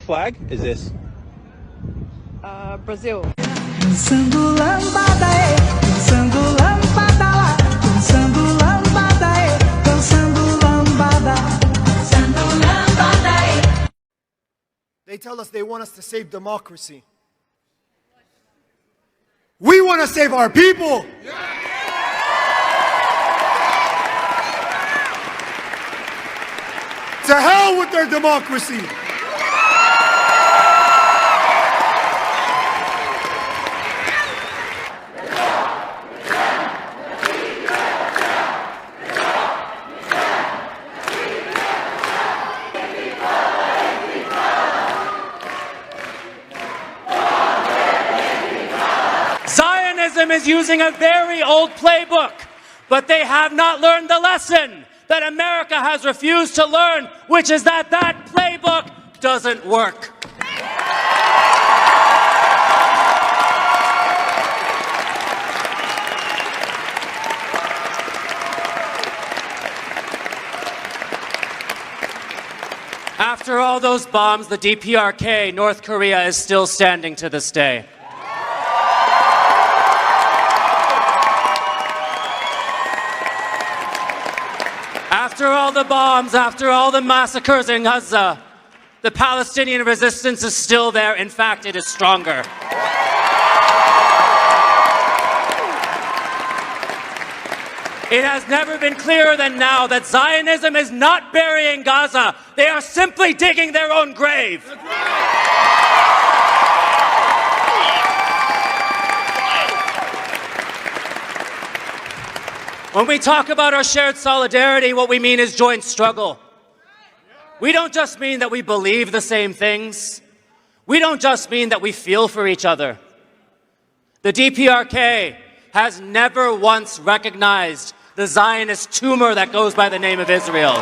flag is this? Brazil. They tell us they want us to save democracy. We want to save our people. To hell with their democracy. Zionism is using a very old playbook, but they have not learned the lesson that America has refused to learn, which is that that playbook doesn't work. After all those bombs, the DPRK, North Korea, is still standing to this day. After all the bombs, after all the massacres in Gaza, the Palestinian resistance is still there. In fact, it is stronger. It has never been clearer than now that Zionism is not burying Gaza. They are simply digging their own grave. When we talk about our shared solidarity, what we mean is joint struggle. We don't just mean that we believe the same things. We don't just mean that we feel for each other. The DPRK has never once recognized the Zionist tumor that goes by the name of Israel.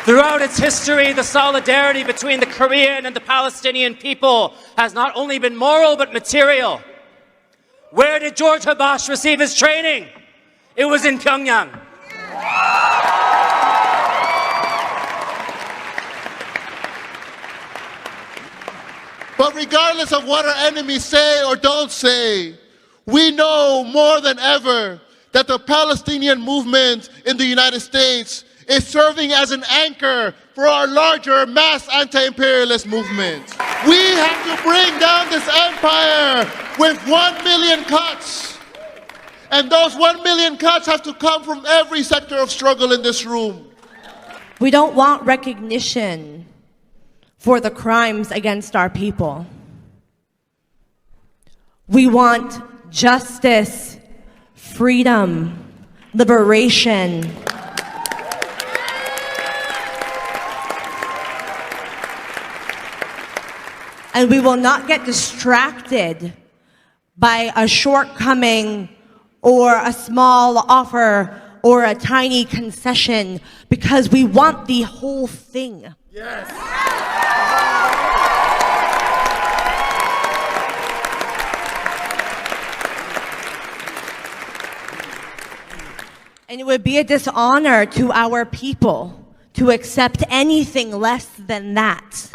Throughout its history, the solidarity between the Korean and the Palestinian people has not only been moral but material. Where did George Habash receive his training? It was in Pyongyang. But regardless of what our enemies say or don't say, we know more than ever that the Palestinian movement in the United States is serving as an anchor for our larger mass anti-imperialist movement. We have to bring down this empire with 1 million cuts. And those 1 million cuts have to come from every sector of struggle in this room. We don't want recognition for the crimes against our people. We want justice, freedom, liberation. And we will not get distracted by a shortcoming or a small offer or a tiny concession, because we want the whole thing. Yes. And it would be a dishonor to our people to accept anything less than that.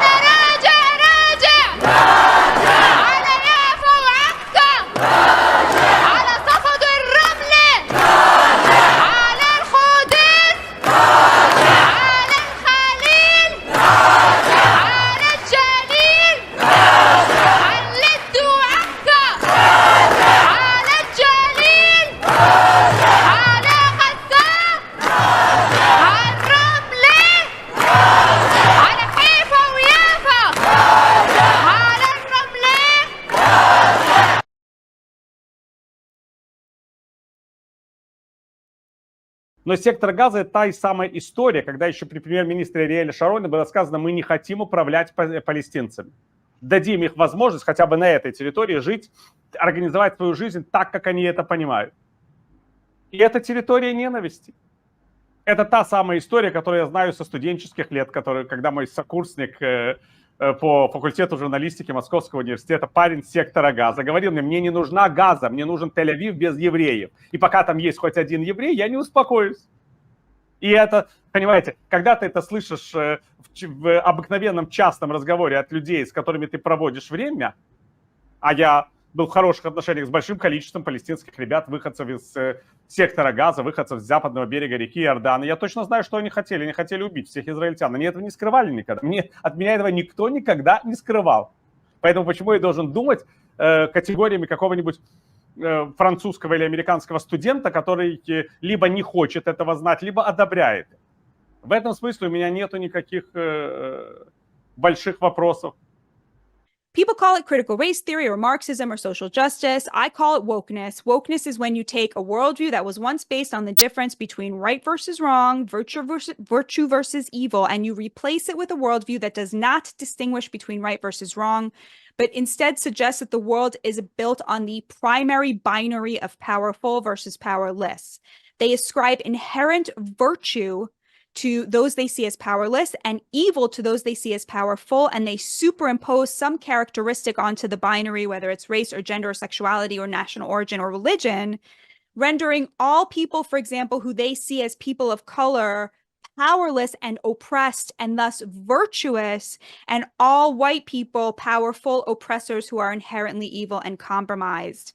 Но сектор Газа — это та и самая история, когда еще при премьер-министре Ариэле Шароне было сказано: мы не хотим управлять палестинцами. Дадим их возможность хотя бы на этой территории жить, организовать свою жизнь так, как они это понимают. И это территория ненависти. Это та самая история, которую я знаю со студенческих лет, когда мой сокурсник по факультету журналистики Московского университета, парень сектора Газа, говорил мне не нужна Газа, мне нужен Тель-Авив без евреев. И пока там есть хоть один еврей, я не успокоюсь. И это, понимаете, когда ты это слышишь в обыкновенном частном разговоре от людей, с которыми ты проводишь время, а я был в хороших отношениях с большим количеством палестинских ребят, выходцев из сектора Газа, выходцев с западного берега реки Иордана. Я точно знаю, что они хотели. Они хотели убить всех израильтян. Они этого не скрывали никогда. От меня этого никто никогда не скрывал. Поэтому почему я должен думать категориями какого-нибудь французского или американского студента, который либо не хочет этого знать, либо одобряет. В этом смысле у меня нету никаких больших вопросов. People call it critical race theory or Marxism or social justice. I call it wokeness. Wokeness is when you take a worldview that was once based on the difference between right versus wrong, virtue versus evil, and you replace it with a worldview that does not distinguish between right versus wrong, but instead suggests that the world is built on the primary binary of powerful versus powerless. They ascribe inherent virtue to those they see as powerless and evil to those they see as powerful, and they superimpose some characteristic onto the binary, whether it's race or gender or sexuality or national origin or religion, rendering all people, for example, who they see as people of color powerless and oppressed and thus virtuous, and all white people powerful oppressors who are inherently evil and compromised.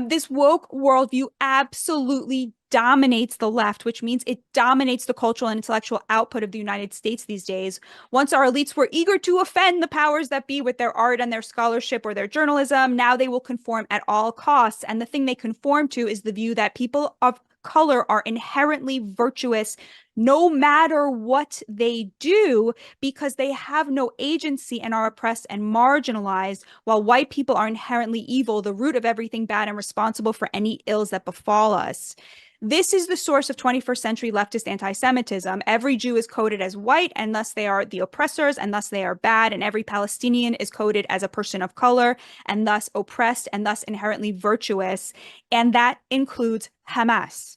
This woke worldview absolutely dominates the left, which means it dominates the cultural and intellectual output of the United States these days. Once our elites were eager to offend the powers that be with their art and their scholarship or their journalism, now they will conform at all costs. And the thing they conform to is the view that people of color are inherently virtuous no matter what they do, because they have no agency and are oppressed and marginalized, while white people are inherently evil, the root of everything bad, and responsible for any ills that befall us. This is the source of 21st century leftist anti-Semitism. Every Jew is coded as white, and thus they are the oppressors, and thus they are bad, and every Palestinian is coded as a person of color, and thus oppressed, and thus inherently virtuous, and that includes Hamas.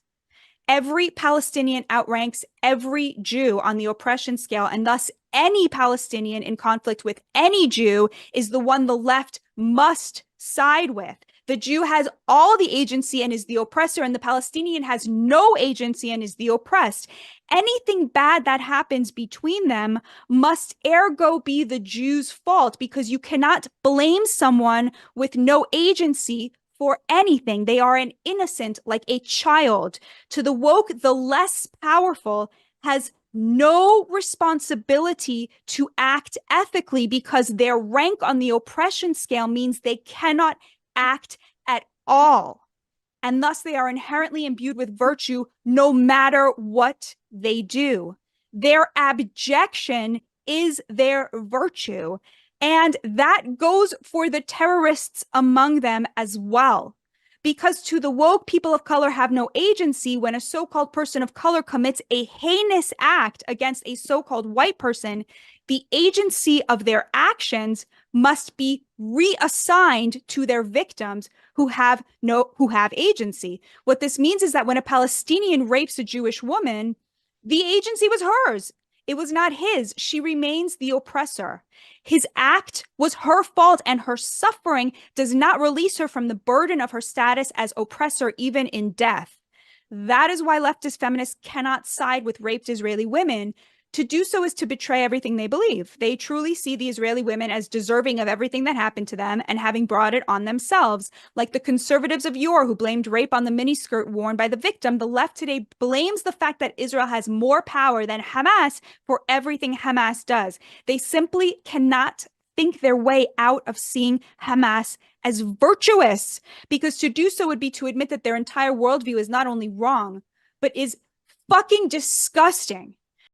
Every Palestinian outranks every Jew on the oppression scale, and thus any Palestinian in conflict with any Jew is the one the left must side with. The Jew has all the agency and is the oppressor, and the Palestinian has no agency and is the oppressed. Anything bad that happens between them must ergo be the Jew's fault, because you cannot blame someone with no agency for anything. They are an innocent, like a child. To the woke, the less powerful has no responsibility to act ethically, because their rank on the oppression scale means they cannot act at all. And thus they are inherently imbued with virtue no matter what they do. Their abjection is their virtue. And that goes for the terrorists among them as well. Because to the woke, people of color have no agency. When a so-called person of color commits a heinous act against a so-called white person, the agency of their actions must be reassigned to their victims who have agency. What this means is that when a Palestinian rapes a Jewish woman, the agency was hers. It was not his. She remains the oppressor. His act was her fault, and her suffering does not release her from the burden of her status as oppressor, even in death. That is why leftist feminists cannot side with raped Israeli women. To do so is to betray everything they believe. They truly see the Israeli women as deserving of everything that happened to them and having brought it on themselves. Like the conservatives of yore who blamed rape on the miniskirt worn by the victim, the left today blames the fact that Israel has more power than Hamas for everything Hamas does. They simply cannot think their way out of seeing Hamas as virtuous, because to do so would be to admit that their entire worldview is not only wrong, but is fucking disgusting.